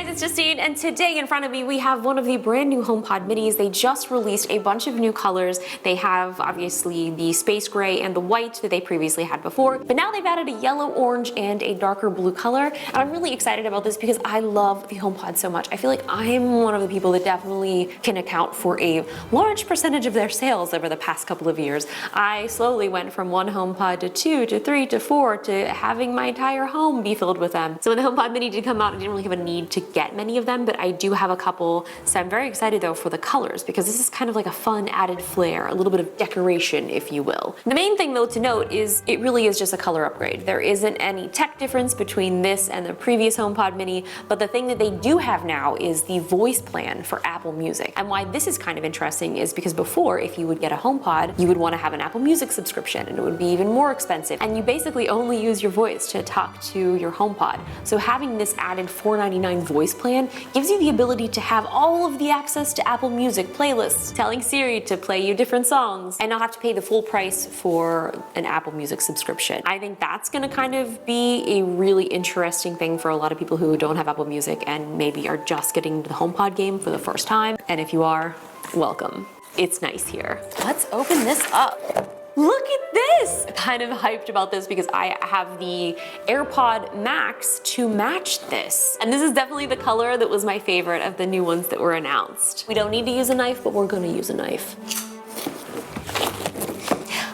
Hey guys, it's Justine, and today in front of me we have one of the brand new HomePod minis. They just released a bunch of new colors. They have obviously the space gray and the white that they previously had before, but now they've added a yellow, orange, and a darker blue color. And I'm really excited about this because I love the HomePod so much. I feel like I'm one of the people that definitely can account for a large percentage of their sales over the past couple of years. I slowly went from one HomePod to 2 to 3 to 4 to having my entire home be filled with them. So when the HomePod mini did come out, I didn't really have a need to get many of them, but I do have a couple. So I'm very excited though for the colors because this is kind of like a fun added flair, a little bit of decoration, if you will. The main thing though to note is it really is just a color upgrade. There isn't any tech difference between this and the previous HomePod mini, but the thing that they do have now is the voice plan for Apple Music. And why this is kind of interesting is because before, if you would get a HomePod, you would want to have an Apple Music subscription and it would be even more expensive. And you basically only use your voice to talk to your HomePod. So having this added $4.99 voice plan gives you the ability to have all of the access to Apple Music playlists, telling Siri to play you different songs, and not have to pay the full price for an Apple Music subscription. I think that's gonna kind of be a really interesting thing for a lot of people who don't have Apple Music and maybe are just getting into the HomePod game for the first time. And if you are, welcome. It's nice here. Let's open this up. Look at this! I'm kind of hyped about this because I have the AirPod Max to match this. And this is definitely the color that was my favorite of the new ones that were announced. We don't need to use a knife, but we're gonna use a knife.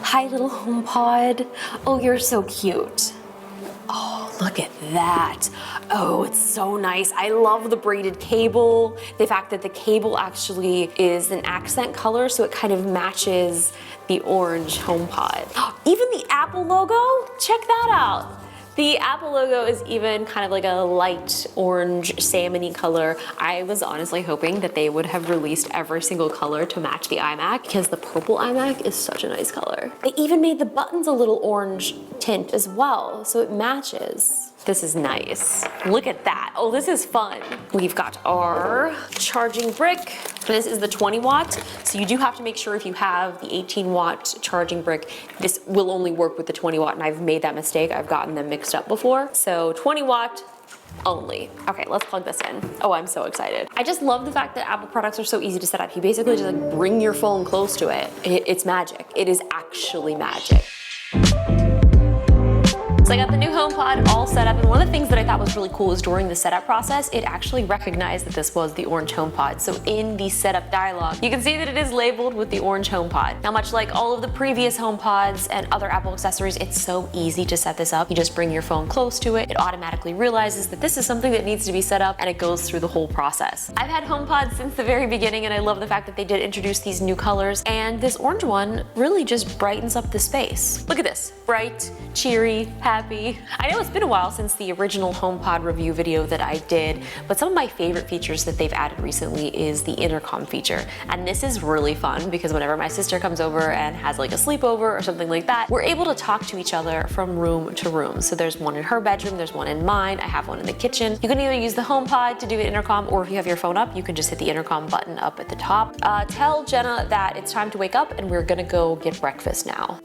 Hi, little HomePod. Oh, you're so cute. Oh, look at that. Oh, it's so nice. I love the braided cable. The fact that the cable actually is an accent color, so it kind of matches the orange HomePod. Even the Apple logo, check that out. The Apple logo is even kind of like a light orange salmon-y color. I was honestly hoping that they would have released every single color to match the iMac because the purple iMac is such a nice color. They even made the buttons a little orange tint as well, so it matches. This is nice. Look at that. Oh, this is fun. We've got our charging brick. This is the 20 watt, so you do have to make sure if you have the 18 watt charging brick, this will only work with the 20 watt, and I've made that mistake. I've gotten them mixed up before. So 20 watt only. Okay, let's plug this in. Oh, I'm so excited. I just love the fact that Apple products are so easy to set up. You basically just like bring your phone close to it. It's magic. It is actually magic. So I got the new HomePod all set up, and one of the things that I thought was really cool is during the setup process, it actually recognized that this was the orange HomePod. So in the setup dialog, you can see that it is labeled with the orange HomePod. Now, much like all of the previous HomePods and other Apple accessories, it's so easy to set this up. You just bring your phone close to it, it automatically realizes that this is something that needs to be set up, and it goes through the whole process. I've had HomePod since the very beginning, and I love the fact that they did introduce these new colors, and this orange one really just brightens up the space. Look at this, bright, cheery, happy. I know it's been a while since the original HomePod review video that I did, but some of my favorite features that they've added recently is the intercom feature. And this is really fun because whenever my sister comes over and has like a sleepover or something like that, we're able to talk to each other from room to room. So there's one in her bedroom, there's one in mine, I have one in the kitchen. You can either use the HomePod to do an intercom, or if you have your phone up, you can just hit the intercom button up at the top. Tell Jenna that it's time to wake up and we're gonna go get breakfast now.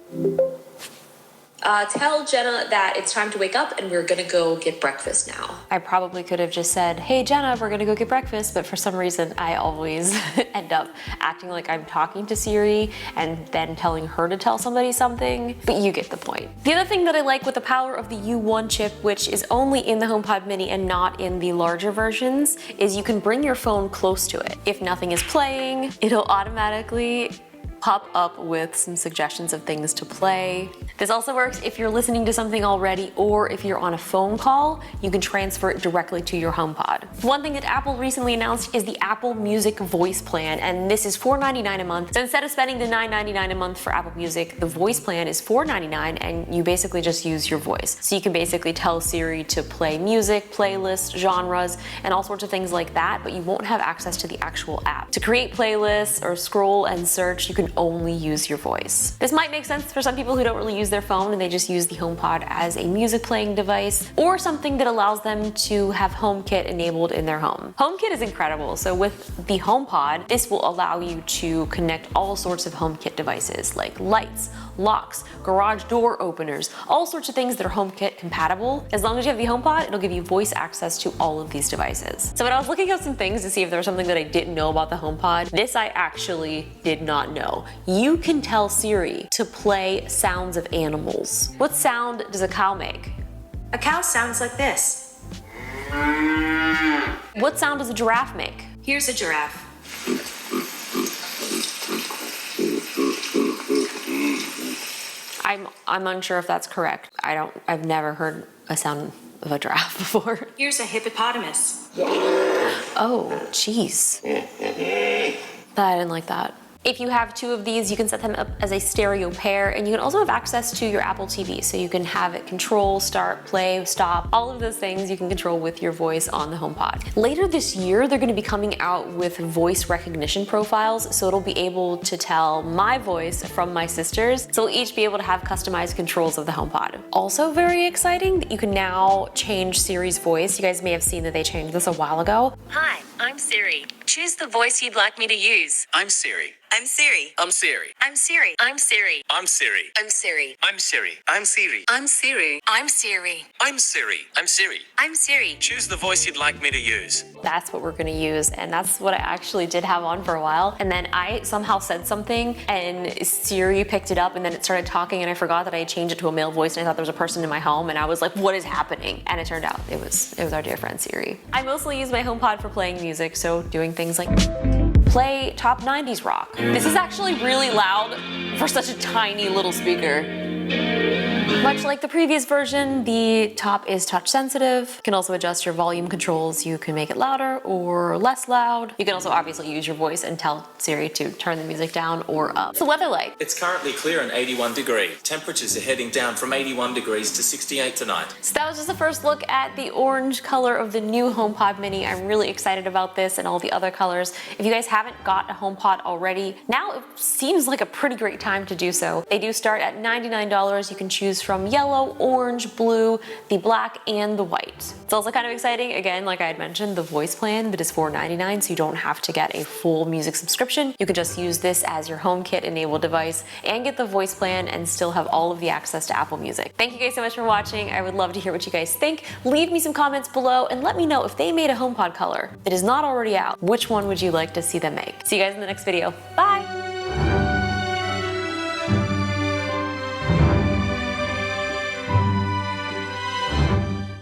Tell Jenna that it's time to wake up and we're gonna go get breakfast now. I probably could have just said, hey Jenna, we're gonna go get breakfast, but for some reason I always end up acting like I'm talking to Siri and then telling her to tell somebody something, but you get the point. The other thing that I like with the power of the U1 chip, which is only in the HomePod mini and not in the larger versions, is you can bring your phone close to it. If nothing is playing, it'll automatically pop up with some suggestions of things to play. This also works if you're listening to something already, or if you're on a phone call, you can transfer it directly to your HomePod. One thing that Apple recently announced is the Apple Music voice plan, and this is $4.99 a month. So instead of spending the $9.99 a month for Apple Music, the voice plan is $4.99, and you basically just use your voice. So you can basically tell Siri to play music, playlists, genres, and all sorts of things like that, but you won't have access to the actual app. To create playlists or scroll and search, you can only use your voice. This might make sense for some people who don't really use their phone and they just use the HomePod as a music playing device, or something that allows them to have HomeKit enabled in their home. HomeKit is incredible. So with the HomePod, this will allow you to connect all sorts of HomeKit devices like lights, locks, garage door openers, all sorts of things that are HomeKit compatible. As long as you have the HomePod, it'll give you voice access to all of these devices. So when I was looking up some things to see if there was something that I didn't know about the HomePod, this I actually did not know. You can tell Siri to play sounds of animals. What sound does a cow make? A cow sounds like this. What sound does a giraffe make? Here's a giraffe. I'm unsure if that's correct. I've never heard a sound of a giraffe before. Here's a hippopotamus. Oh, jeez. I didn't like that. If you have two of these, you can set them up as a stereo pair, and you can also have access to your Apple TV, so you can have it control, start, play, stop, all of those things you can control with your voice on the HomePod. Later this year, they're gonna be coming out with voice recognition profiles, so it'll be able to tell my voice from my sister's, so we'll each be able to have customized controls of the HomePod. Also very exciting that you can now change Siri's voice. You guys may have seen that they changed this a while ago. Hi, I'm Siri. Choose the voice you'd like me to use. I'm Siri. I'm Siri. I'm Siri. I'm Siri. I'm Siri. I'm Siri. I'm Siri. I'm Siri. I'm Siri. I'm Siri. I'm Siri. I'm Siri. I'm Siri. I'm Siri. Choose the voice you'd like me to use. That's what we're gonna use, and that's what I actually did have on for a while. And then I somehow said something, and Siri picked it up, and then it started talking, and I forgot that I had changed it to a male voice, and I thought there was a person in my home, and I was like, what is happening? And it turned out it was our dear friend Siri. I mostly use my HomePod for playing music, so doing things like play top 90s rock. This is actually really loud for such a tiny little speaker. Much like the previous version, the top is touch sensitive. You can also adjust your volume controls. You can make it louder or less loud. You can also obviously use your voice and tell Siri to turn the music down or up. What's the weather like? It's currently clear and 81 degrees. Temperatures are heading down from 81 degrees to 68 tonight. So that was just the first look at the orange color of the new HomePod mini. I'm really excited about this and all the other colors. If you guys haven't got a HomePod already, now it seems like a pretty great time to do so. They do start at $99. You can choose from yellow, orange, blue, the black, and the white. It's also kind of exciting, again, like I had mentioned, the voice plan that is $4.99, so you don't have to get a full music subscription. You can just use this as your HomeKit enabled device and get the voice plan and still have all of the access to Apple Music. Thank you guys so much for watching. I would love to hear what you guys think. Leave me some comments below and let me know if they made a HomePod color that is not already out. Which one would you like to see them make? See you guys in the next video. Bye!